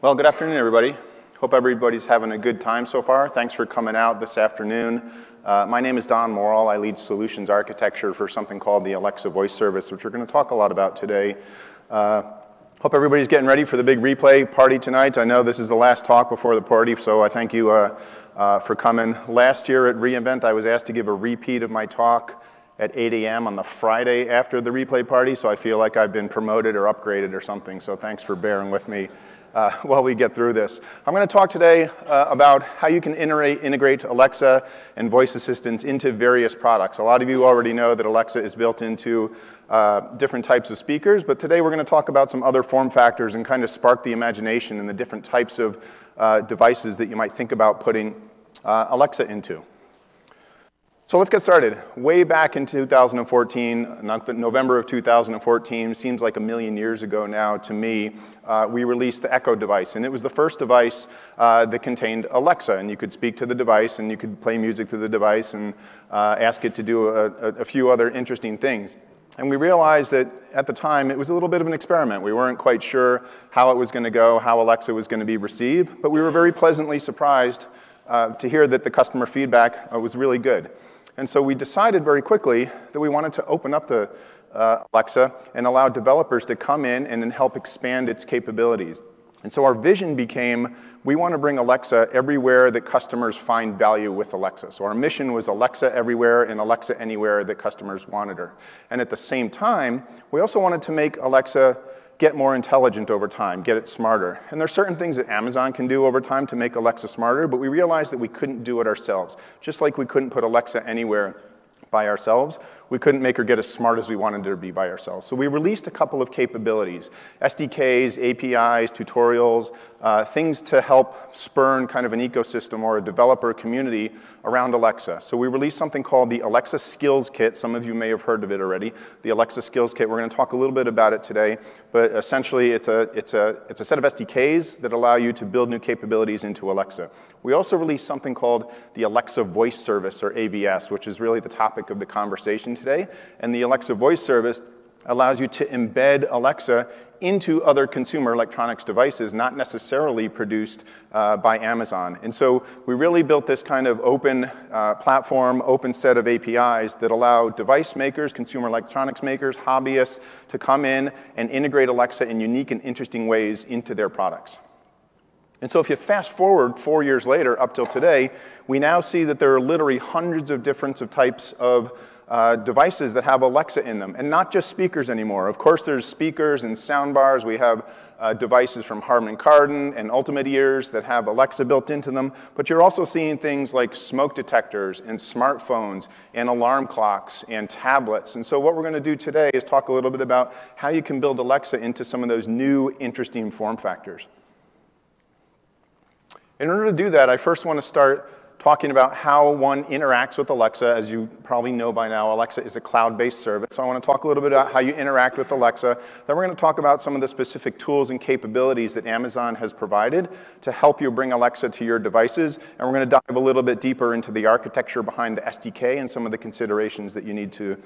Well, good afternoon, everybody. Hope everybody's having a good time so far. Thanks for coming out this afternoon. My name is Don Morrell. I lead solutions architecture for something called the Alexa Voice Service, which we're going to talk a lot about today. Hope everybody's getting ready for the big replay party tonight. I know this is the last talk before the party, so I thank you for coming. Last year at reInvent, I was asked to give a repeat of my talk at 8 a.m. on the Friday after the replay party, so I feel like I've been promoted or upgraded or something, so thanks for bearing with me while we get through this. I'm going to talk today about how you can integrate Alexa and voice assistants into various products. A lot of you already know that Alexa is built into different types of speakers, but today we're going to talk about some other form factors and kind of spark the imagination in the different types of devices that you might think about putting Alexa into. So let's get started. Way back in 2014, November of 2014, seems like a million years ago now to me, we released the Echo device. And it was the first device that contained Alexa. And you could speak to the device, and you could play music through the device, and ask it to do a few other interesting things. And we realized that at the time, it was a little bit of an experiment. We weren't quite sure how it was going to go, how Alexa was going to be received. But we were very pleasantly surprised to hear that the customer feedback was really good. And so we decided very quickly that we wanted to open up the Alexa and allow developers to come in and help expand its capabilities. And so our vision became, we want to bring Alexa everywhere that customers find value with Alexa. So our mission was Alexa everywhere and Alexa anywhere that customers wanted her. And at the same time, we also wanted to make Alexa get more intelligent over time, get it smarter. And there's certain things that Amazon can do over time to make Alexa smarter, but we realized that we couldn't do it ourselves. Just like we couldn't put Alexa anywhere by ourselves, we couldn't make her get as smart as we wanted her to be by ourselves. So we released a couple of capabilities, SDKs, APIs, tutorials, things to help spurn kind of an ecosystem or a developer community around Alexa. So we released something called the Alexa Skills Kit. Some of you may have heard of it already. The Alexa Skills Kit, we're going to talk a little bit about it today, but essentially it's a set of SDKs that allow you to build new capabilities into Alexa. We also released something called the Alexa Voice Service, or AVS, which is really the topic of the conversation today. And the Alexa Voice Service allows you to embed Alexa into other consumer electronics devices, not necessarily produced by Amazon. And so we really built this kind of open platform, open set of APIs that allow device makers, consumer electronics makers, hobbyists to come in and integrate Alexa in unique and interesting ways into their products. And so if you fast forward 4 years later up till today, we now see that there are literally hundreds of different types of devices that have Alexa in them, and not just speakers anymore. Of course, there's speakers and sound bars. We have devices from Harman Kardon and Ultimate Ears that have Alexa built into them, but you're also seeing things like smoke detectors and smartphones and alarm clocks and tablets. And so what we're going to do today is talk a little bit about how you can build Alexa into some of those new, interesting form factors. In order to do that, I first want to start talking about how one interacts with Alexa. As you probably know by now, Alexa is a cloud-based service. So I want to talk a little bit about how you interact with Alexa. Then we're going to talk about some of the specific tools and capabilities that Amazon has provided to help you bring Alexa to your devices. And we're going to dive a little bit deeper into the architecture behind the SDK and some of the considerations that you need to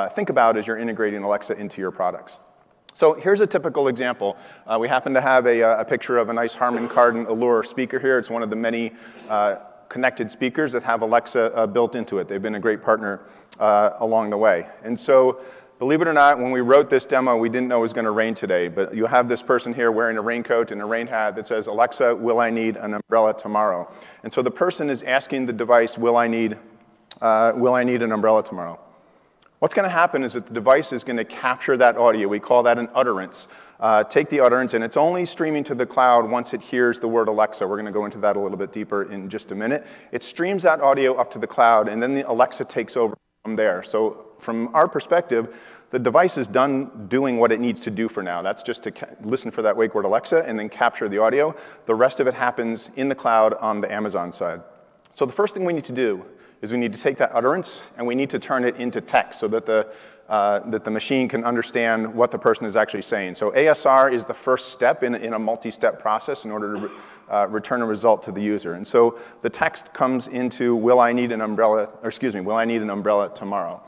think about as you're integrating Alexa into your products. So here's a typical example. We happen to have a picture of a nice Harman Kardon Allure speaker here. It's one of the many connected speakers that have Alexa built into it. They've been a great partner along the way. And so, believe it or not, when we wrote this demo, we didn't know it was going to rain today. But you have this person here wearing a raincoat and a rain hat that says, "Alexa, will I need an umbrella tomorrow?" And so the person is asking the device, will I need an umbrella tomorrow? What's going to happen is that the device is going to capture that audio. We call that an utterance. Take the utterance, and it's only streaming to the cloud once it hears the word Alexa. We're going to go into that a little bit deeper in just a minute. It streams that audio up to the cloud, and then the Alexa takes over from there. So from our perspective, the device is done doing what it needs to do for now. That's just to listen for that wake word Alexa and then capture the audio. The rest of it happens in the cloud on the Amazon side. So the first thing we need to do is we need to take that utterance and we need to turn it into text so that the machine can understand what the person is actually saying. So ASR is the first step in a multi-step process in order to return a result to the user. And so the text comes into, will I need an umbrella tomorrow?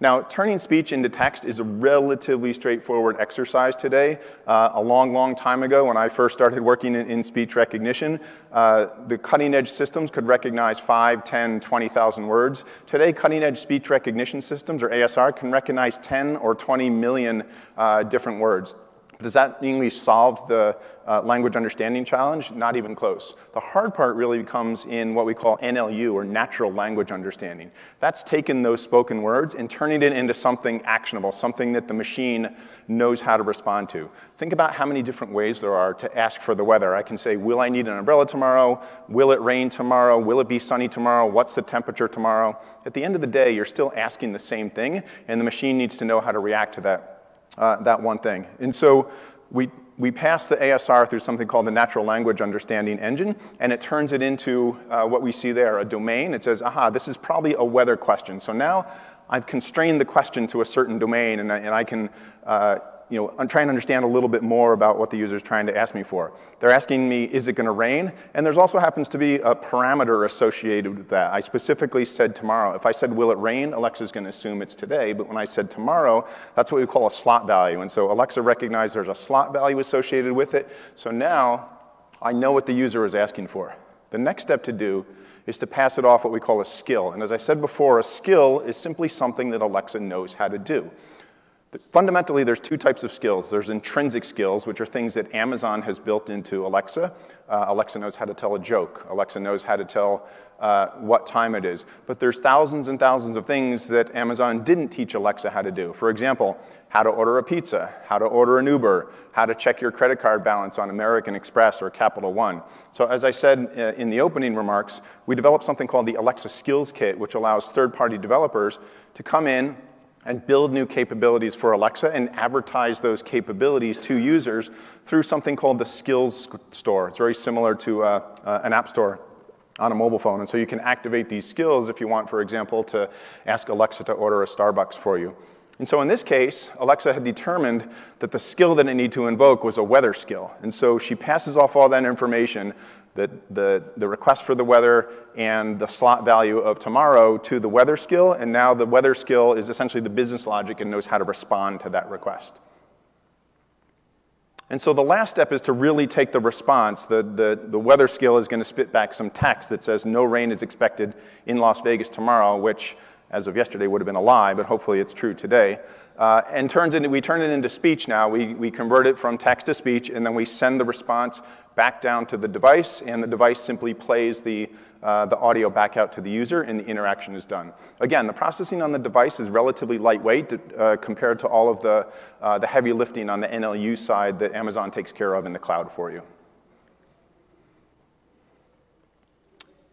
Now, turning speech into text is a relatively straightforward exercise today. A long time ago, when I first started working in speech recognition, the cutting-edge systems could recognize 5, 10, 20,000 words. Today, cutting-edge speech recognition systems, or ASR, can recognize 10 or 20 million different words. Does that mean we solved the language understanding challenge? Not even close. The hard part really comes in what we call NLU, or natural language understanding. That's taking those spoken words and turning it into something actionable, something that the machine knows how to respond to. Think about how many different ways there are to ask for the weather. I can say, will I need an umbrella tomorrow? Will it rain tomorrow? Will it be sunny tomorrow? What's the temperature tomorrow? At the end of the day, you're still asking the same thing, and the machine needs to know how to react to that one thing. And so we pass the ASR through something called the natural language understanding engine, and it turns it into what we see there, a domain. It says, aha, this is probably a weather question. So now I've constrained the question to a certain domain, and I can I'm trying to understand a little bit more about what the user is trying to ask me for. They're asking me, is it going to rain? And there's also happens to be a parameter associated with that. I specifically said tomorrow. If I said, will it rain? Alexa's going to assume it's today. But when I said tomorrow, that's what we call a slot value. And so Alexa recognized there's a slot value associated with it. So now I know what the user is asking for. The next step to do is to pass it off what we call a skill. And as I said before, a skill is simply something that Alexa knows how to do. Fundamentally, there's two types of skills. There's intrinsic skills, which are things that Amazon has built into Alexa. Alexa knows how to tell a joke. Alexa knows how to tell what time it is. But there's thousands and thousands of things that Amazon didn't teach Alexa how to do. For example, how to order a pizza, how to order an Uber, how to check your credit card balance on American Express or Capital One. So as I said in the opening remarks, we developed something called the Alexa Skills Kit, which allows third-party developers to come in and build new capabilities for Alexa and advertise those capabilities to users through something called the Skills Store. It's very similar to an app store on a mobile phone. And so you can activate these skills if you want, for example, to ask Alexa to order a Starbucks for you. And so in this case, Alexa had determined that the skill that it needed to invoke was a weather skill. And so she passes off all that information, the request for the weather and the slot value of tomorrow to the weather skill, and now the weather skill is essentially the business logic and knows how to respond to that request. And so the last step is to really take the response. The weather skill is going to spit back some text that says no rain is expected in Las Vegas tomorrow, which as of yesterday would have been a lie, but hopefully it's true today. And we turn it into speech now. We convert it from text to speech, and then we send the response back down to the device, and the device simply plays the audio back out to the user, and the interaction is done. Again, the processing on the device is relatively lightweight compared to all of the heavy lifting on the NLU side that Amazon takes care of in the cloud for you.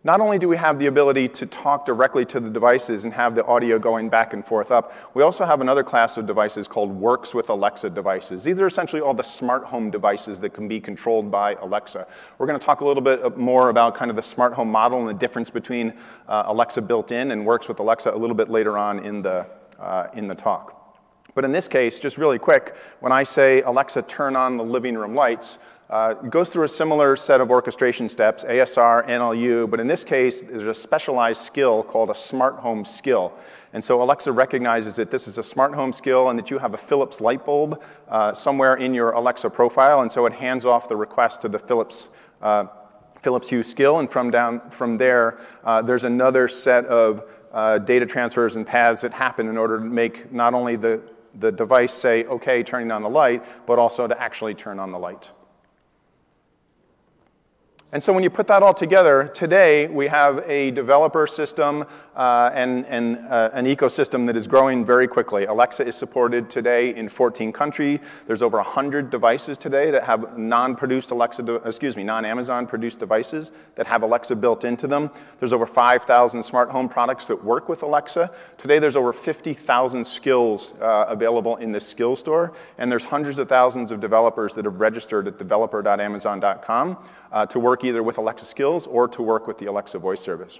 Not only do we have the ability to talk directly to the devices and have the audio going back and forth up, we also have another class of devices called Works with Alexa devices. These are essentially all the smart home devices that can be controlled by Alexa. We're going to talk a little bit more about kind of the smart home model and the difference between Alexa built in and Works with Alexa a little bit later on in the talk. But in this case, just really quick, when I say, Alexa, turn on the living room lights, it goes through a similar set of orchestration steps, ASR, NLU, but in this case, there's a specialized skill called a smart home skill. And so Alexa recognizes that this is a smart home skill and that you have a Philips light bulb somewhere in your Alexa profile, and so it hands off the request to the Philips Hue skill, and from there, there's another set of data transfers and paths that happen in order to make not only the device say, okay, turning on the light, but also to actually turn on the light. And so when you put that all together, today we have a developer system and an ecosystem that is growing very quickly. Alexa is supported today in 14 countries. There's over 100 devices today that have non-Amazon produced devices that have Alexa built into them. There's over 5,000 smart home products that work with Alexa. Today there's over 50,000 skills available in the skill store, and there's hundreds of thousands of developers that have registered at developer.amazon.com to work either with Alexa skills or to work with the Alexa voice service.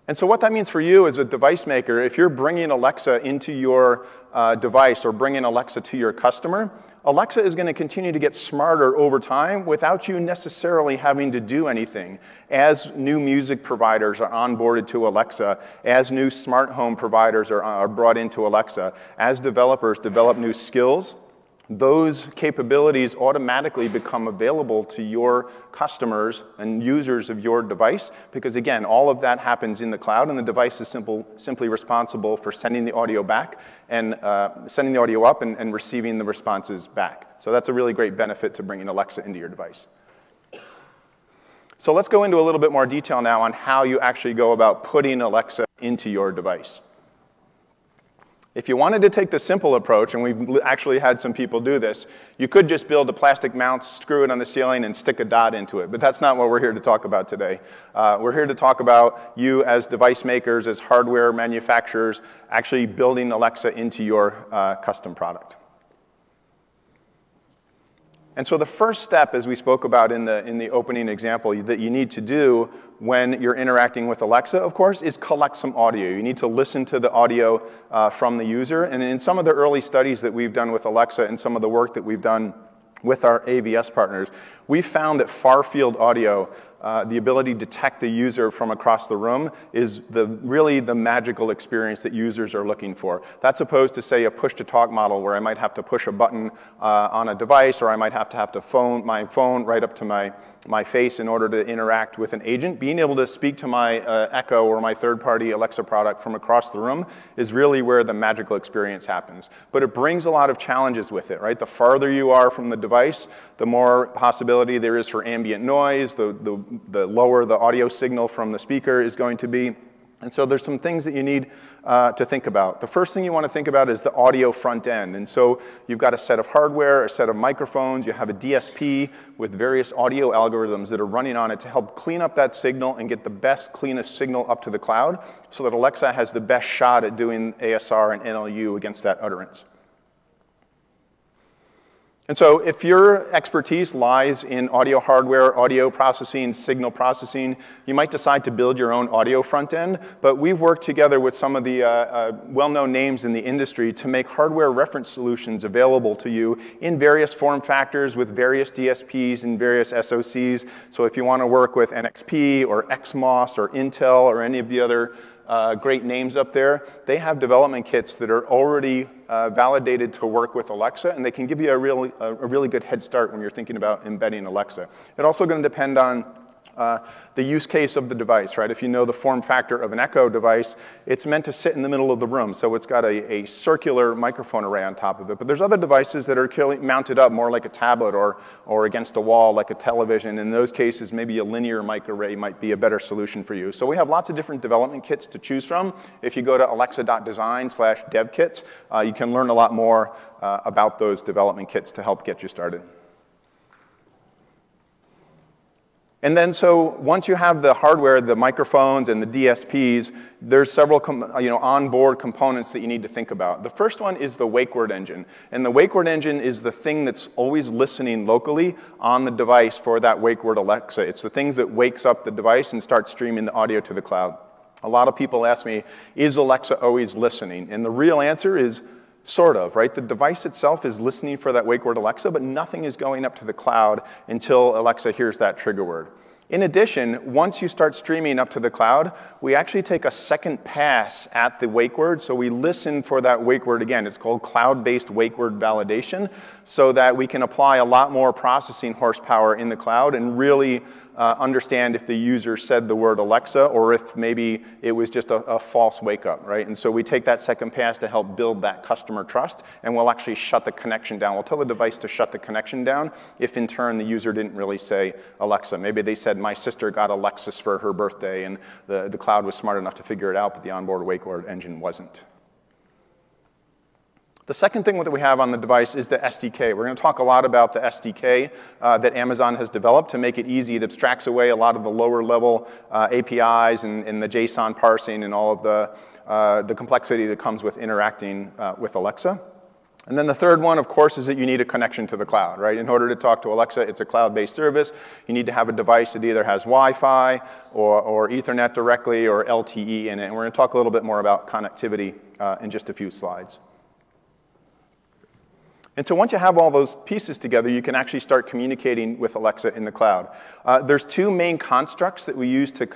And so what that means for you as a device maker, if you're bringing Alexa into your device or bringing Alexa to your customer, Alexa is going to continue to get smarter over time without you necessarily having to do anything. As new music providers are onboarded to Alexa, as new smart home providers are brought into Alexa, as developers develop new skills, those capabilities automatically become available to your customers and users of your device because, again, all of that happens in the cloud, and the device is simply responsible for sending the audio back and sending the audio up and receiving the responses back. So that's a really great benefit to bringing Alexa into your device. So let's go into a little bit more detail now on how you actually go about putting Alexa into your device. If you wanted to take the simple approach, and we've actually had some people do this, you could just build a plastic mount, screw it on the ceiling, and stick a dot into it. But that's not what we're here to talk about today. We're here to talk about you as device makers, as hardware manufacturers, actually building Alexa into your custom product. And so the first step, as we spoke about in the opening example, that you need to do when you're interacting with Alexa, of course, is collect some audio. You need to listen to the audio from the user. And in some of the early studies that we've done with Alexa and some of the work that we've done with our AVS partners, we found that far-field audio, the ability to detect the user from across the room, is really the magical experience that users are looking for. That's opposed to, say, a push-to-talk model where I might have to push a button on a device, or I might have to my phone right up to my face in order to interact with an agent. Being able to speak to my Echo or my third-party Alexa product from across the room is really where the magical experience happens. But it brings a lot of challenges with it, right? The farther you are from the device, the more possibility there is for ambient noise, the lower the audio signal from the speaker is going to be. And so there's some things that you need to think about. The first thing you want to think about is the audio front end. And so you've got a set of hardware, a set of microphones, you have a DSP with various audio algorithms that are running on it to help clean up that signal and get the best, cleanest signal up to the cloud so that Alexa has the best shot at doing ASR and NLU against that utterance. And so if your expertise lies in audio hardware, audio processing, signal processing, you might decide to build your own audio front end. But we've worked together with some of the well-known names in the industry to make hardware reference solutions available to you in various form factors with various DSPs and various SoCs. So if you want to work with NXP or XMOS or Intel or any of the other great names up there, they have development kits that are already validated to work with Alexa, and they can give you a really good head start when you're thinking about embedding Alexa. It's also going to depend on the use case of the device, right? If you know the form factor of an Echo device, it's meant to sit in the middle of the room, so it's got a circular microphone array on top of it. But there's other devices that are mounted up more like a tablet or against a wall like a television. In those cases, maybe a linear mic array might be a better solution for you. So we have lots of different development kits to choose from. If you go to alexa.design/devkits, you can learn a lot more about those development kits to help get you started. And then so once you have the hardware, the microphones and the DSPs, there's several onboard components that you need to think about. The first one is the wake word engine. And the wake word engine is the thing that's always listening locally on the device for that wake word Alexa. It's the things that wakes up the device and starts streaming the audio to the cloud. A lot of people ask me, is Alexa always listening? And the real answer is sort of, right? The device itself is listening for that wake word Alexa, but nothing is going up to the cloud until Alexa hears that trigger word. In addition, once you start streaming up to the cloud, we actually take a second pass at the wake word, so we listen for that wake word again. It's called cloud-based wake word validation, so that we can apply a lot more processing horsepower in the cloud and really understand if the user said the word Alexa or if maybe it was just a false wake-up, right? And so we take that second pass to help build that customer trust, and we'll actually shut the connection down. We'll tell the device to shut the connection down if, in turn, the user didn't really say Alexa. Maybe they said, my sister got a Lexus for her birthday, and the cloud was smart enough to figure it out, but the onboard wake word engine wasn't. The second thing that we have on the device is the SDK. We're going to talk a lot about the SDK that Amazon has developed to make it easy. It abstracts away a lot of the lower level APIs and the JSON parsing and all of the complexity that comes with interacting with Alexa. And then the third one, of course, is that you need a connection to the cloud, right? In order to talk to Alexa, it's a cloud-based service. You need to have a device that either has Wi-Fi or Ethernet directly or LTE in it. And we're going to talk a little bit more about connectivity in just a few slides. And so once you have all those pieces together, you can actually start communicating with Alexa in the cloud. There's two main constructs that we use to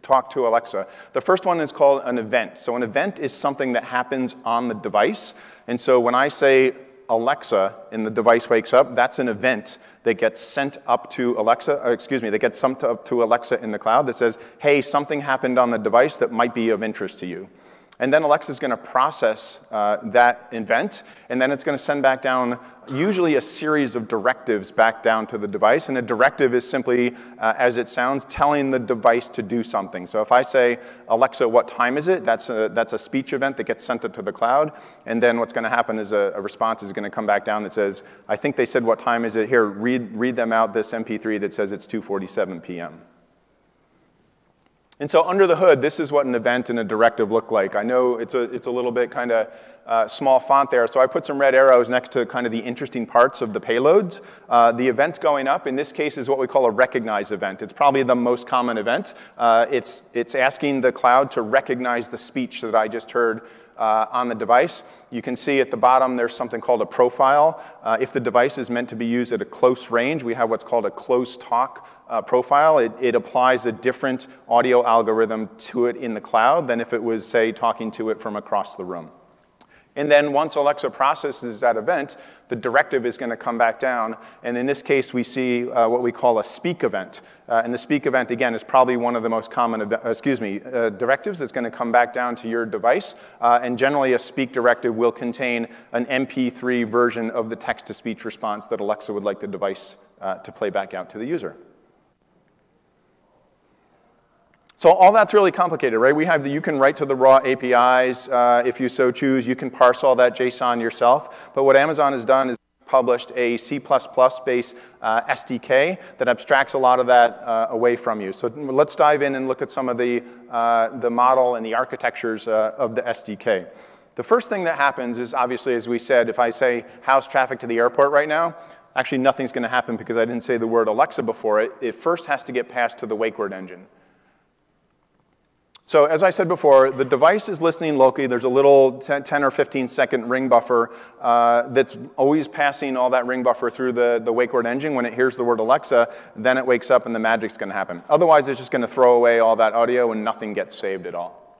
talk to Alexa. The first one is called an event. So an event is something that happens on the device. And so when I say Alexa and the device wakes up, that's an event that gets sent up to Alexa, that gets sent up to Alexa in the cloud that says, hey, something happened on the device that might be of interest to you. And then Alexa's going to process that event, and then it's going to send back down usually a series of directives back down to the device. And a directive is simply, as it sounds, telling the device to do something. So if I say, Alexa, what time is it? That's a speech event that gets sent up to the cloud. And then what's going to happen is a response is going to come back down that says, I think they said what time is it? Here, read them out this MP3 that says it's 2:47 p.m. And so under the hood, this is what an event and a directive look like. I know it's a little bit kind of small font there, so I put some red arrows next to kind of the interesting parts of the payloads. The event going up, in this case, is what we call a recognize event. It's probably the most common event. It's asking the cloud to recognize the speech that I just heard on the device. You can see at the bottom there's something called a profile. If the device is meant to be used at a close range, we have what's called a close talk profile. It applies a different audio algorithm to it in the cloud than if it was, say, talking to it from across the room. And then once Alexa processes that event, the directive is going to come back down. And in this case, we see what we call a speak event. And the speak event, again, is probably one of the most common directives that's going to come back down to your device. And generally, a speak directive will contain an MP3 version of the text-to-speech response that Alexa would like the device to play back out to the user. So all that's really complicated, right? We have you can write to the raw APIs if you so choose. You can parse all that JSON yourself. But what Amazon has done is published a C++ based SDK that abstracts a lot of that away from you. So let's dive in and look at some of the model and the architectures of the SDK. The first thing that happens is, obviously, as we said, if I say, how's traffic to the airport right now? Actually, nothing's going to happen because I didn't say the word Alexa before it. It first has to get passed to the wake word engine. So as I said before, the device is listening locally. There's a little 10 or 15 second ring buffer that's always passing all that ring buffer through the wake word engine. When it hears the word Alexa, then it wakes up and the magic's going to happen. Otherwise, it's just going to throw away all that audio and nothing gets saved at all.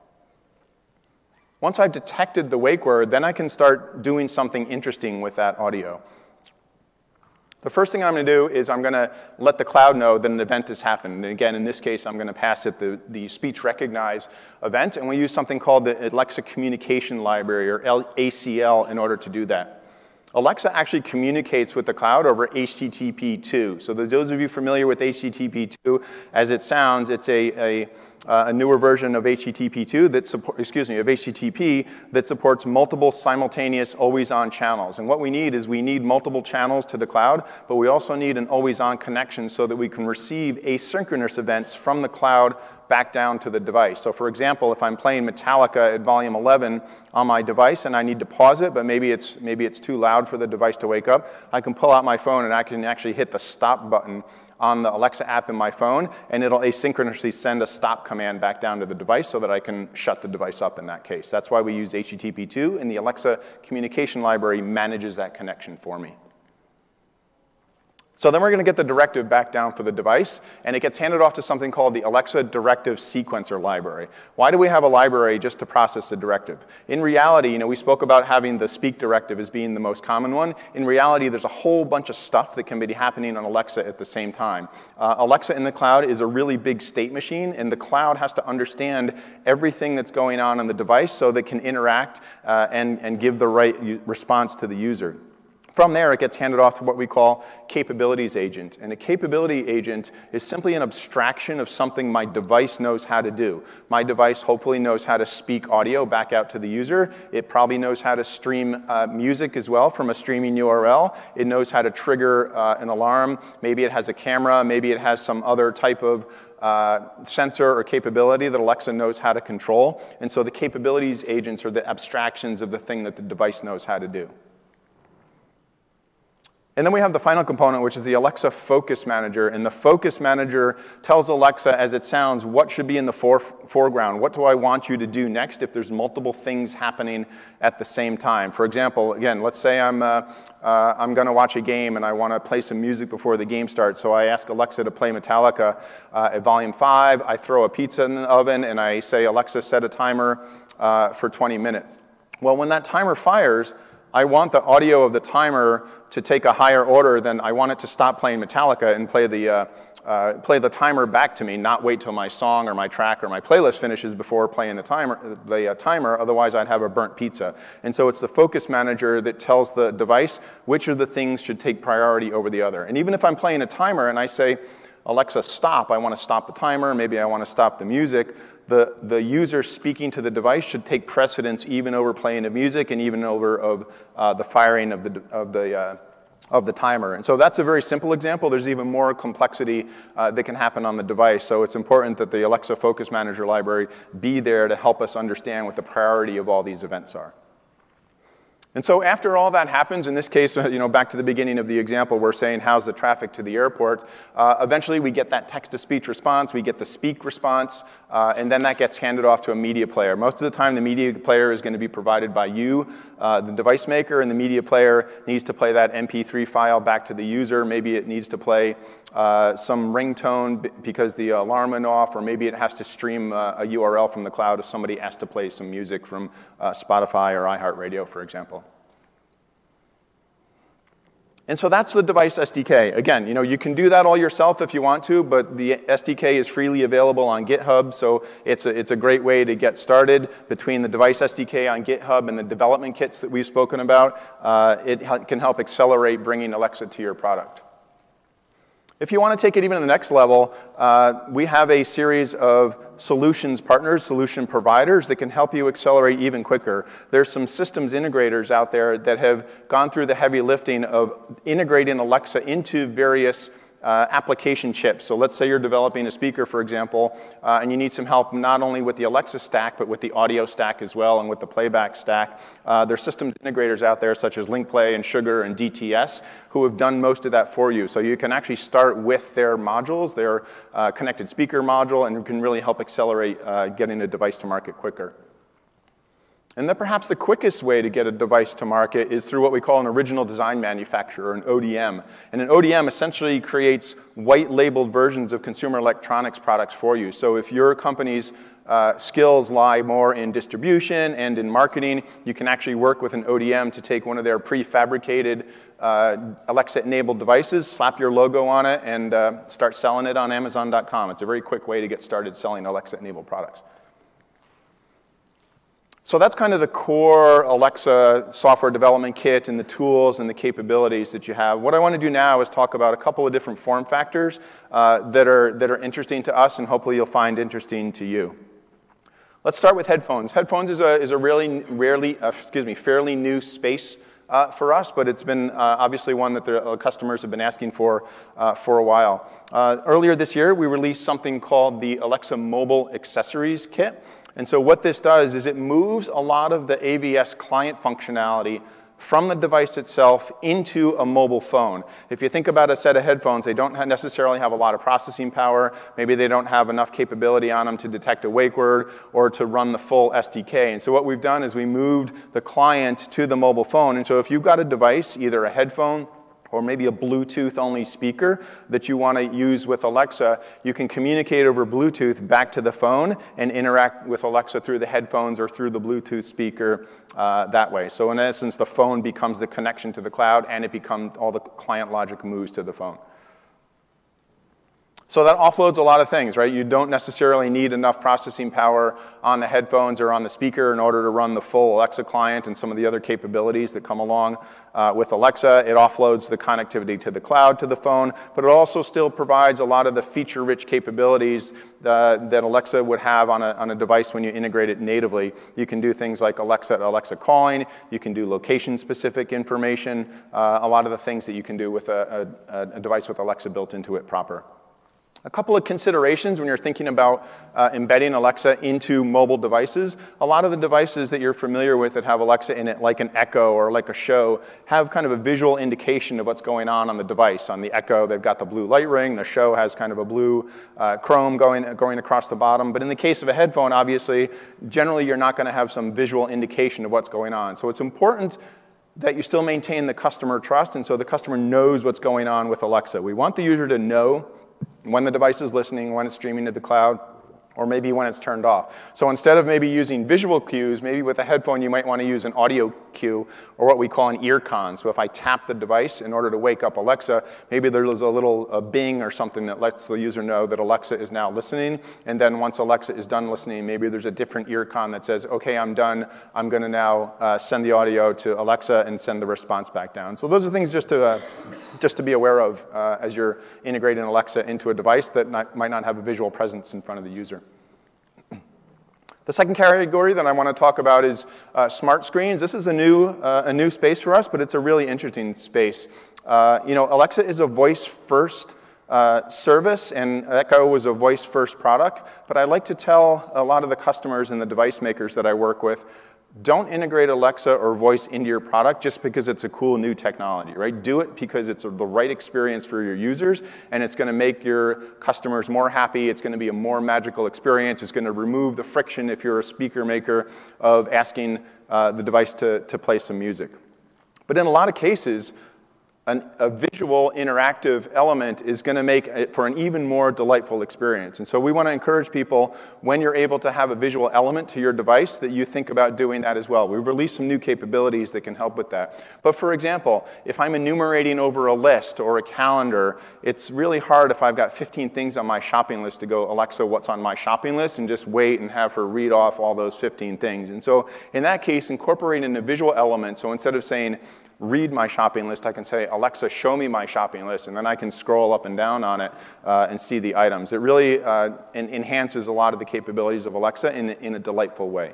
Once I've detected the wake word, then I can start doing something interesting with that audio. The first thing I'm going to do is I'm going to let the cloud know that an event has happened. And again, in this case, I'm going to pass it the speech recognize event. And we use something called the Alexa Communication Library, or ACL, in order to do that. Alexa actually communicates with the cloud over HTTP2. So those of you familiar with HTTP2, as it sounds, it's a newer version of HTTP2 that HTTP that supports multiple simultaneous always-on channels. And what we need is we need multiple channels to the cloud, but we also need an always-on connection so that we can receive asynchronous events from the cloud back down to the device. So for example, if I'm playing Metallica at volume 11 on my device and I need to pause it, but maybe it's too loud for the device to wake up, I can pull out my phone and I can actually hit the stop button on the Alexa app in my phone, and it'll asynchronously send a stop command back down to the device so that I can shut the device up in that case. That's why we use HTTP2, and the Alexa Communication Library manages that connection for me. So then we're going to get the directive back down for the device, and it gets handed off to something called the Alexa Directive Sequencer Library. Why do we have a library just to process the directive? In reality, we spoke about having the speak directive as being the most common one. In reality, there's a whole bunch of stuff that can be happening on Alexa at the same time. Alexa in the cloud is a really big state machine, and the cloud has to understand everything that's going on the device so that it can interact and give the right response to the user. From there, it gets handed off to what we call capabilities agent. And a capability agent is simply an abstraction of something my device knows how to do. My device hopefully knows how to speak audio back out to the user. It probably knows how to stream music as well from a streaming URL. It knows how to trigger an alarm. Maybe it has a camera. Maybe it has some other type of sensor or capability that Alexa knows how to control. And so the capabilities agents are the abstractions of the thing that the device knows how to do. And then we have the final component, which is the Alexa Focus Manager. And the Focus Manager tells Alexa, as it sounds, what should be in the foreground. What do I want you to do next if there's multiple things happening at the same time? For example, again, let's say I'm going to watch a game and I want to play some music before the game starts. So I ask Alexa to play Metallica at volume 5. I throw a pizza in the oven and I say, Alexa, set a timer for 20 minutes. Well, when that timer fires, I want the audio of the timer to take a higher order than I want it to stop playing Metallica and play the timer back to me, not wait till my song or my track or my playlist finishes before playing the timer. Otherwise, I'd have a burnt pizza. And so it's the Focus Manager that tells the device which of the things should take priority over the other. And even if I'm playing a timer and I say, Alexa, stop, I want to stop the timer, maybe I want to stop the music, the user speaking to the device should take precedence even over playing the music and even over the firing of the timer. And so that's a very simple example. There's even more complexity that can happen on the device. So it's important that the Alexa Focus Manager library be there to help us understand what the priority of all these events are. And so after all that happens, in this case, back to the beginning of the example, we're saying, how's the traffic to the airport? Eventually, we get that text-to-speech response. We get the speak response. And then that gets handed off to a media player. Most of the time, the media player is going to be provided by you, the device maker, and the media player needs to play that MP3 file back to the user. Maybe it needs to play some ringtone because the alarm went off, or maybe it has to stream a URL from the cloud if somebody has to play some music from Spotify or iHeartRadio, for example. And so that's the device SDK. Again, you can do that all yourself if you want to, but the SDK is freely available on GitHub, so it's a great way to get started. Between the device SDK on GitHub and the development kits that we've spoken about, it can help accelerate bringing Alexa to your product. If you want to take it even to the next level, we have a series of solutions partners, solution providers that can help you accelerate even quicker. There's some systems integrators out there that have gone through the heavy lifting of integrating Alexa into various application chips. So let's say you're developing a speaker, for example, and you need some help not only with the Alexa stack, but with the audio stack as well and with the playback stack. There's systems integrators out there such as LinkPlay and Sugar and DTS who have done most of that for you. So you can actually start with their modules, their connected speaker module, and you can really help accelerate getting a device to market quicker. And then perhaps the quickest way to get a device to market is through what we call an original design manufacturer, an ODM. And an ODM essentially creates white-labeled versions of consumer electronics products for you. So if your company's skills lie more in distribution and in marketing, you can actually work with an ODM to take one of their prefabricated Alexa-enabled devices, slap your logo on it, and start selling it on Amazon.com. It's a very quick way to get started selling Alexa-enabled products. So that's kind of the core Alexa software development kit and the tools and the capabilities that you have. What I want to do now is talk about a couple of different form factors that are interesting to us and hopefully you'll find interesting to you. Let's start with headphones. Headphones is a fairly new space for us, but it's been obviously one that the customers have been asking for a while. Earlier this year, we released something called the Alexa Mobile Accessories Kit. And so what this does is it moves a lot of the AVS client functionality from the device itself into a mobile phone. If you think about a set of headphones, they don't necessarily have a lot of processing power. Maybe they don't have enough capability on them to detect a wake word or to run the full SDK. And so what we've done is we moved the client to the mobile phone. And so if you've got a device, either a headphone or maybe a Bluetooth-only speaker that you want to use with Alexa, you can communicate over Bluetooth back to the phone and interact with Alexa through the headphones or through the Bluetooth speaker that way. So in essence, the phone becomes the connection to the cloud, and it becomes all the client logic moves to the phone. So that offloads a lot of things, right? You don't necessarily need enough processing power on the headphones or on the speaker in order to run the full Alexa client and some of the other capabilities that come along with Alexa. It offloads the connectivity to the cloud to the phone, but it also still provides a lot of the feature-rich capabilities that Alexa would have on a device when you integrate it natively. You can do things like Alexa calling. You can do location-specific information, a lot of the things that you can do with a device with Alexa built into it proper. A couple of considerations when you're thinking about embedding Alexa into mobile devices. A lot of the devices that you're familiar with that have Alexa in it, like an Echo or like a Show, have kind of a visual indication of what's going on the device. On the Echo, they've got the blue light ring. The Show has kind of a blue chrome going across the bottom. But in the case of a headphone, obviously, generally you're not going to have some visual indication of what's going on. So it's important that you still maintain the customer trust, and so the customer knows what's going on with Alexa. We want the user to know when the device is listening, when it's streaming to the cloud, or maybe when it's turned off. So instead of maybe using visual cues, maybe with a headphone you might want to use an audio cue, or what we call an ear con. So if I tap the device in order to wake up Alexa, maybe there's a little bing or something that lets the user know that Alexa is now listening. And then once Alexa is done listening, maybe there's a different ear con that says, OK, I'm done. I'm going to now send the audio to Alexa and send the response back down. So those are things just to be aware of as you're integrating Alexa into a device that might not have a visual presence in front of the user. The second category that I want to talk about is smart screens. This is a new space for us, but it's a really interesting space. Alexa is a voice-first service, and Echo was a voice-first product. But I like to tell a lot of the customers and the device makers that I work with, don't integrate Alexa or voice into your product just because it's a cool new technology, right? Do it because it's the right experience for your users, and it's going to make your customers more happy. It's going to be a more magical experience. It's going to remove the friction, if you're a speaker maker, of asking the device to play some music. But in a lot of cases, a visual interactive element is going to make it for an even more delightful experience. And so we want to encourage people, when you're able to have a visual element to your device, that you think about doing that as well. We've released some new capabilities that can help with that. But for example, if I'm enumerating over a list or a calendar, it's really hard if I've got 15 things on my shopping list to go, Alexa, what's on my shopping list? And just wait and have her read off all those 15 things. And so in that case, incorporating a visual element, so instead of saying, read my shopping list, I can say, Alexa, show me my shopping list, and then I can scroll up and down on it and see the items. It really enhances a lot of the capabilities of Alexa in a delightful way.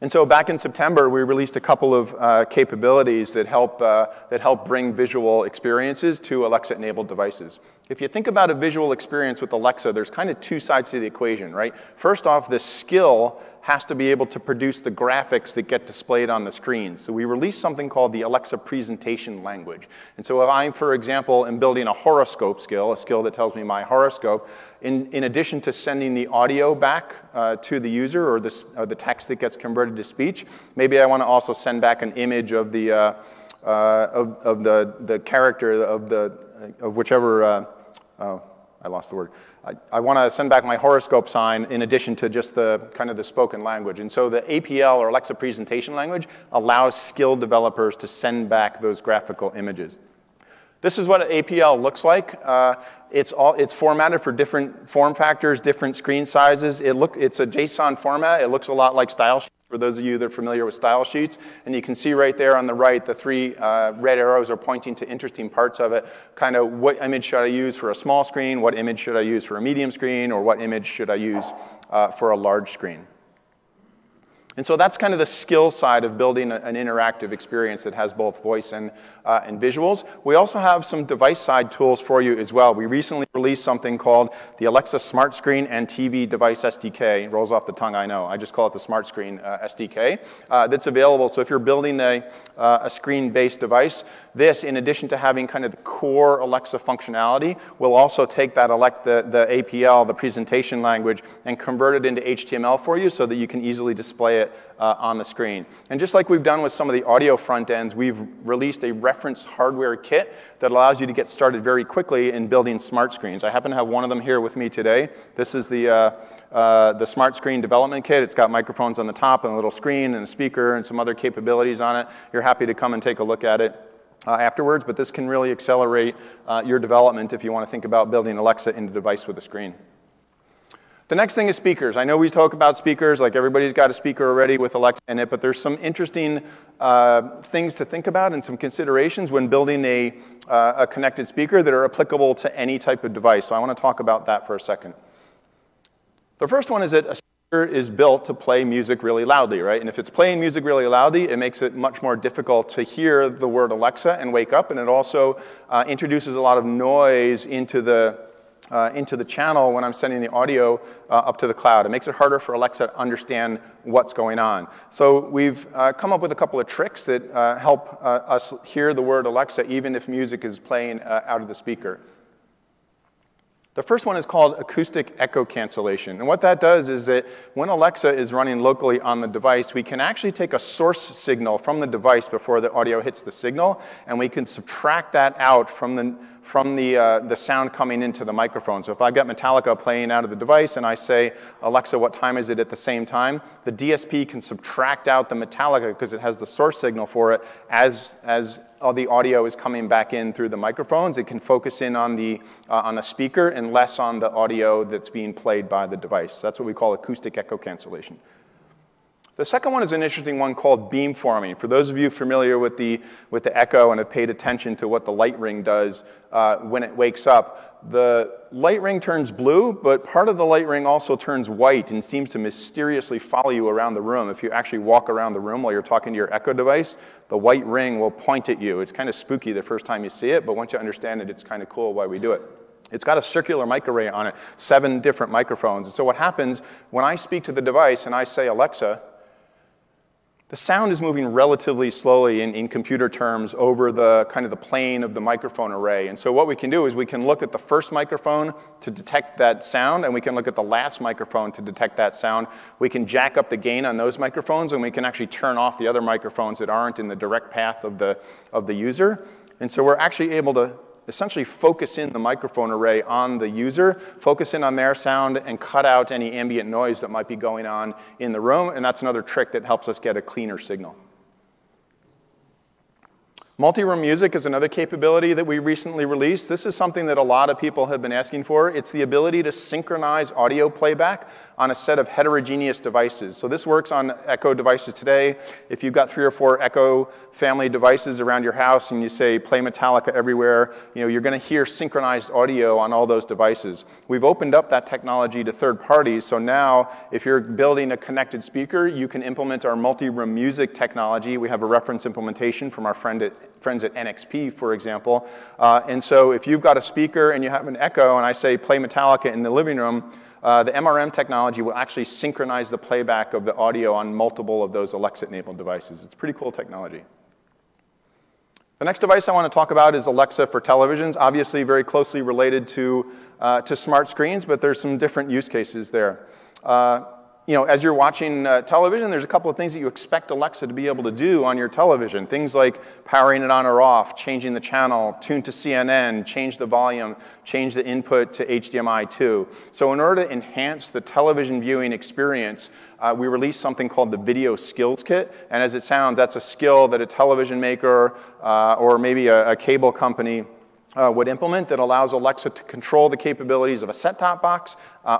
And so back in September, we released a couple of capabilities that help bring visual experiences to Alexa-enabled devices. If you think about a visual experience with Alexa, there's kind of two sides to the equation, right? First off, the skill has to be able to produce the graphics that get displayed on the screen. So we released something called the Alexa presentation language. And so if I, for example, am building a horoscope skill, a skill that tells me my horoscope, in addition to sending the audio back to the user, or the text that gets converted to speech, maybe I want to also send back an image of the character of whichever, oh, I lost the word. I want to send back my horoscope sign in addition to just the kind of the spoken language. And so the APL, or Alexa presentation language, allows skilled developers to send back those graphical images. This is what an APL looks like. It's formatted for different form factors, different screen sizes. It's a JSON format. It looks a lot like style sheets, for those of you that are familiar with style sheets. And you can see right there on the right, the three red arrows are pointing to interesting parts of it. Kind of what image should I use for a small screen? What image should I use for a medium screen? Or what image should I use for a large screen? And so that's kind of the skill side of building an interactive experience that has both voice and visuals. We also have some device-side tools for you as well. We recently released something called the Alexa Smart Screen and TV Device SDK. It rolls off the tongue, I know. I just call it the Smart Screen SDK. That's available. So if you're building a screen-based device, this, in addition to having kind of the core Alexa functionality, will also take that the APL, the presentation language, and convert it into HTML for you so that you can easily display it on the screen. And just like we've done with some of the audio front ends, we've released a reference hardware kit that allows you to get started very quickly in building smart screens. I happen to have one of them here with me today. This is the Smart Screen Development Kit. It's got microphones on the top and a little screen and a speaker and some other capabilities on it. You're happy to come and take a look at it afterwards, but this can really accelerate your development if you want to think about building Alexa into a device with a screen. The next thing is speakers. I know we talk about speakers, like everybody's got a speaker already with Alexa in it, but there's some interesting things to think about and some considerations when building a connected speaker that are applicable to any type of device. So I want to talk about that for a second. The first one is that is built to play music really loudly, right? And if it's playing music really loudly, it makes it much more difficult to hear the word Alexa and wake up, and it also introduces a lot of noise into the channel when I'm sending the audio up to the cloud. It makes it harder for Alexa to understand what's going on. So we've come up with a couple of tricks that help us hear the word Alexa even if music is playing out of the speaker. The first one is called acoustic echo cancellation. And what that does is that when Alexa is running locally on the device, we can actually take a source signal from the device before the audio hits the signal, and we can subtract that out from the sound coming into the microphone. So if I've got Metallica playing out of the device and I say, Alexa, what time is it at the same time? The DSP can subtract out the Metallica because it has the source signal for it as the audio is coming back in through the microphones. It can focus in on the speaker and less on the audio that's being played by the device. That's what we call acoustic echo cancellation. The second one is an interesting one called beamforming. For those of you familiar with the Echo and have paid attention to what the light ring does when it wakes up, the light ring turns blue, but part of the light ring also turns white and seems to mysteriously follow you around the room. If you actually walk around the room while you're talking to your Echo device, the white ring will point at you. It's kind of spooky the first time you see it, but once you understand it, it's kind of cool why we do it. It's got a circular microarray on it, 7 different microphones. And so what happens when I speak to the device and I say, Alexa, the sound is moving relatively slowly in computer terms over the kind of the plane of the microphone array. And so what we can do is we can look at the first microphone to detect that sound, and we can look at the last microphone to detect that sound. We can jack up the gain on those microphones, and we can actually turn off the other microphones that aren't in the direct path of the user. And so we're actually able to essentially focus in the microphone array on the user, focus in on their sound, and cut out any ambient noise that might be going on in the room. And that's another trick that helps us get a cleaner signal. Multi-room music is another capability that we recently released. This is something that a lot of people have been asking for. It's the ability to synchronize audio playback on a set of heterogeneous devices. So this works on Echo devices today. If you've got 3 or 4 Echo family devices around your house and you say play Metallica everywhere, you're going to hear synchronized audio on all those devices. We've opened up that technology to third parties. So now if you're building a connected speaker, you can implement our multi-room music technology. We have a reference implementation from our friends at NXP, for example. And so if you've got a speaker and you have an Echo and I say play Metallica in the living room, the MRM technology will actually synchronize the playback of the audio on multiple of those Alexa-enabled devices. It's pretty cool technology. The next device I want to talk about is Alexa for televisions, obviously very closely related to smart screens, but there's some different use cases there. As you're watching television, there's a couple of things that you expect Alexa to be able to do on your television. Things like powering it on or off, changing the channel, tune to CNN, change the volume, change the input to HDMI 2. So in order to enhance the television viewing experience, we released something called the Video Skills Kit. And as it sounds, that's a skill that a television maker or maybe a cable company would implement that allows Alexa to control the capabilities of a set-top box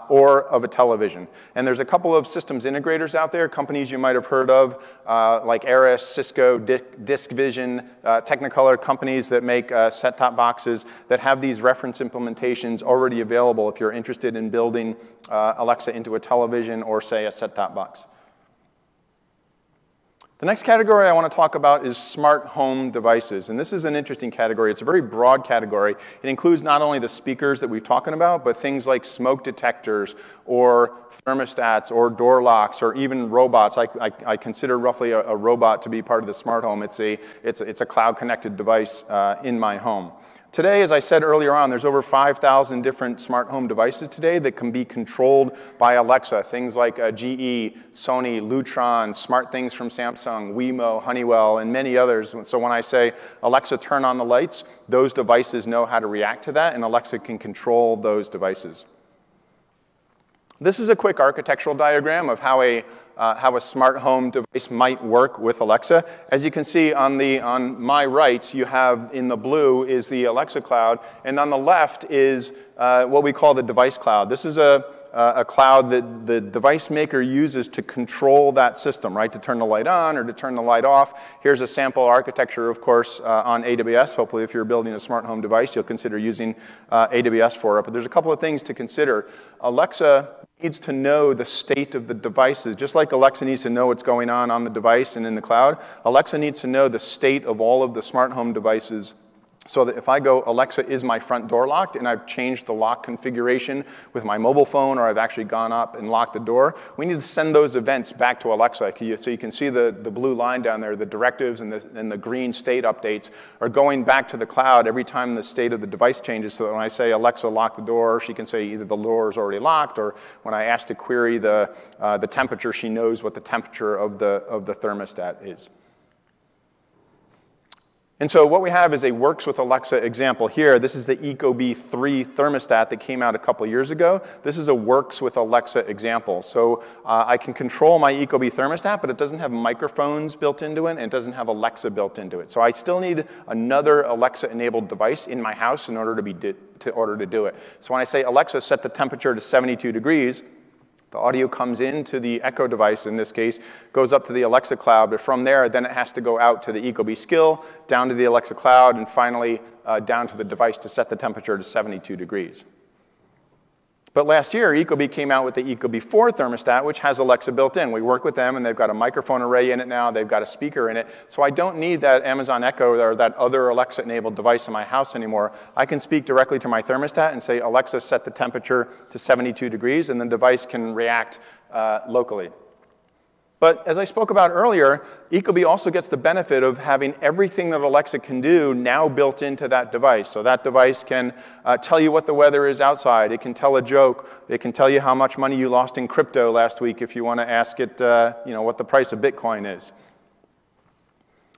or of a television. And there's a couple of systems integrators out there, companies you might have heard of, like Aris, Cisco, Discvision, Technicolor, companies that make set-top boxes that have these reference implementations already available if you're interested in building Alexa into a television or, say, a set-top box. The next category I want to talk about is smart home devices. And this is an interesting category. It's a very broad category. It includes not only the speakers that we've talking about, but things like smoke detectors or thermostats or door locks or even robots. I consider roughly a robot to be part of the smart home. It's a cloud-connected device in my home. Today, as I said earlier on, there's over 5,000 different smart home devices today that can be controlled by Alexa. Things like GE, Sony, Lutron, smart things from Samsung, Wemo, Honeywell, and many others. So when I say, Alexa, turn on the lights, those devices know how to react to that, and Alexa can control those devices. This is a quick architectural diagram of how a smart home device might work with Alexa. As you can see on my right, you have in the blue is the Alexa cloud, and on the left is what we call the device cloud. This is a cloud that the device maker uses to control that system, right? To turn the light on or to turn the light off. Here's a sample architecture, of course, on AWS. Hopefully, if you're building a smart home device, you'll consider using AWS for it. But there's a couple of things to consider. Alexa needs to know the state of the devices. Just like Alexa needs to know what's going on the device and in the cloud, Alexa needs to know the state of all of the smart home devices, so that if I go, Alexa, is my front door locked, and I've changed the lock configuration with my mobile phone, or I've actually gone up and locked the door, we need to send those events back to Alexa. So you can see the blue line down there, the directives and the green state updates are going back to the cloud every time the state of the device changes. So that when I say, Alexa, lock the door, she can say either the door is already locked, or when I ask to query the temperature, she knows what the temperature of the thermostat is. And so what we have is a works with Alexa example here. This is the Ecobee 3 thermostat that came out a couple years ago. This is a works with Alexa example. So I can control my Ecobee thermostat, but it doesn't have microphones built into it, and it doesn't have Alexa built into it. So I still need another Alexa-enabled device in my house in order to do it. So when I say, Alexa, set the temperature to 72 degrees, the audio comes into the Echo device, in this case, goes up to the Alexa cloud, but from there, then it has to go out to the Ecobee skill, down to the Alexa cloud, and finally down to the device to set the temperature to 72 degrees. But last year, Ecobee came out with the Ecobee 4 thermostat, which has Alexa built in. We work with them, and they've got a microphone array in it now. They've got a speaker in it. So I don't need that Amazon Echo or that other Alexa-enabled device in my house anymore. I can speak directly to my thermostat and say, Alexa, set the temperature to 72 degrees, and the device can react locally. But as I spoke about earlier, Ecobee also gets the benefit of having everything that Alexa can do now built into that device. So that device can tell you what the weather is outside. It can tell a joke. It can tell you how much money you lost in crypto last week if you want to ask it what the price of Bitcoin is.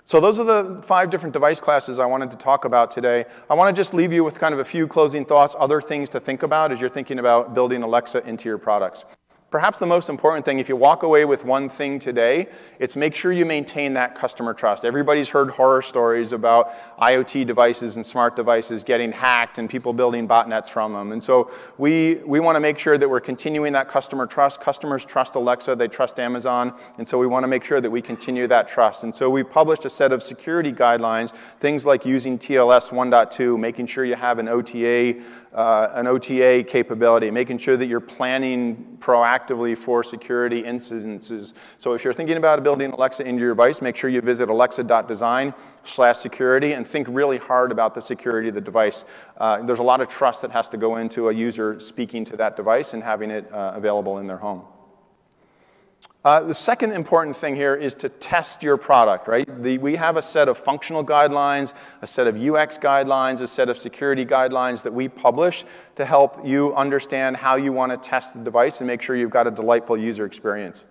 So those are the 5 different device classes I wanted to talk about today. I want to just leave you with kind of a few closing thoughts, other things to think about as you're thinking about building Alexa into your products. Perhaps the most important thing, if you walk away with one thing today, it's make sure you maintain that customer trust. Everybody's heard horror stories about IoT devices and smart devices getting hacked and people building botnets from them. And so we want to make sure that we're continuing that customer trust. Customers trust Alexa, they trust Amazon, and so we want to make sure that we continue that trust. And so we published a set of security guidelines, things like using TLS 1.2, making sure you have an OTA capability, making sure that you're planning proactively for security incidences. So if you're thinking about building Alexa into your device, make sure you visit alexa.design/security and think really hard about the security of the device. There's a lot of trust that has to go into a user speaking to that device and having it available in their home. The second important thing here is to test your product, right? We have a set of functional guidelines, a set of UX guidelines, a set of security guidelines that we publish to help you understand how you want to test the device and make sure you've got a delightful user experience.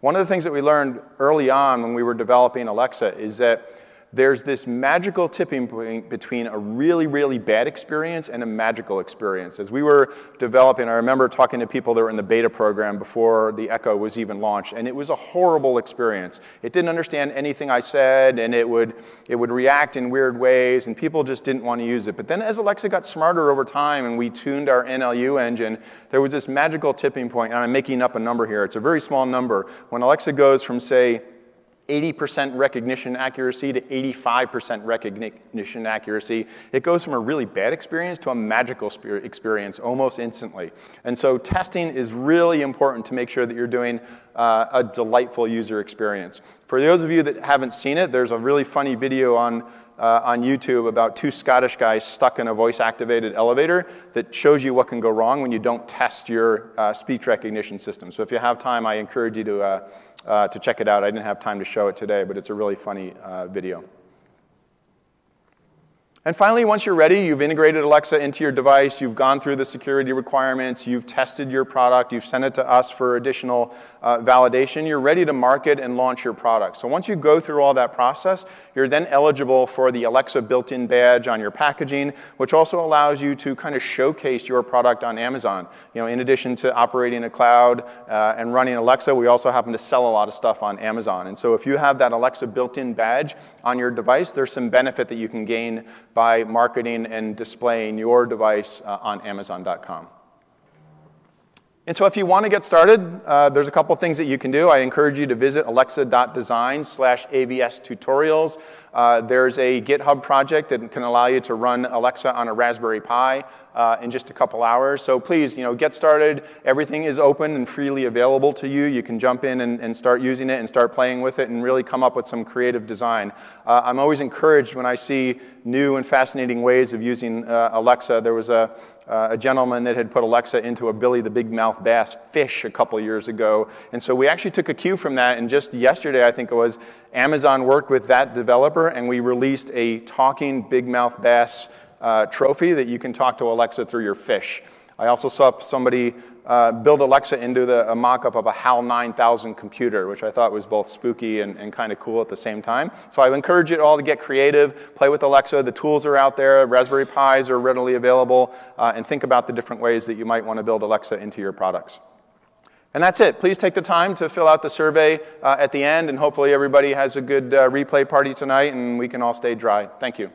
One of the things that we learned early on when we were developing Alexa is that there's this magical tipping point between a really, really bad experience and a magical experience. As we were developing, I remember talking to people that were in the beta program before the Echo was even launched, and it was a horrible experience. It didn't understand anything I said, and it would react in weird ways, and people just didn't want to use it. But then as Alexa got smarter over time and we tuned our NLU engine, there was this magical tipping point, and I'm making up a number here. It's a very small number. When Alexa goes from, say, 80% recognition accuracy to 85% recognition accuracy, it goes from a really bad experience to a magical experience almost instantly. And so testing is really important to make sure that you're doing a delightful user experience. For those of you that haven't seen it, there's a really funny video on YouTube about 2 Scottish guys stuck in a voice-activated elevator that shows you what can go wrong when you don't test your speech recognition system. So if you have time, I encourage you to check it out. I didn't have time to show it today, but it's a really funny video. And finally, once you're ready, you've integrated Alexa into your device, you've gone through the security requirements, you've tested your product, you've sent it to us for additional validation, you're ready to market and launch your product. So once you go through all that process, you're then eligible for the Alexa built-in badge on your packaging, which also allows you to kind of showcase your product on Amazon. In addition to operating a cloud and running Alexa, we also happen to sell a lot of stuff on Amazon. And so if you have that Alexa built-in badge on your device, there's some benefit that you can gain by marketing and displaying your device on Amazon.com. And so if you want to get started, there's a couple things that you can do. I encourage you to visit alexa.design/AVS tutorials. There's a GitHub project that can allow you to run Alexa on a Raspberry Pi in just a couple hours. So please, get started. Everything is open and freely available to you. You can jump in and start using it and start playing with it and really come up with some creative design. I'm always encouraged when I see new and fascinating ways of using Alexa. There was a gentleman that had put Alexa into a Billy the Big Mouth Bass fish a couple years ago. And so we actually took a cue from that, and just yesterday, I think it was, Amazon worked with that developer, and we released a talking big mouth bass trophy that you can talk to Alexa through your fish. I also saw somebody build Alexa into a mock-up of a HAL 9000 computer, which I thought was both spooky and kind of cool at the same time. So I encourage you all to get creative, play with Alexa. The tools are out there. Raspberry Pis are readily available. And think about the different ways that you might want to build Alexa into your products. And that's it. Please take the time to fill out the survey at the end, and hopefully everybody has a good replay party tonight, and we can all stay dry. Thank you.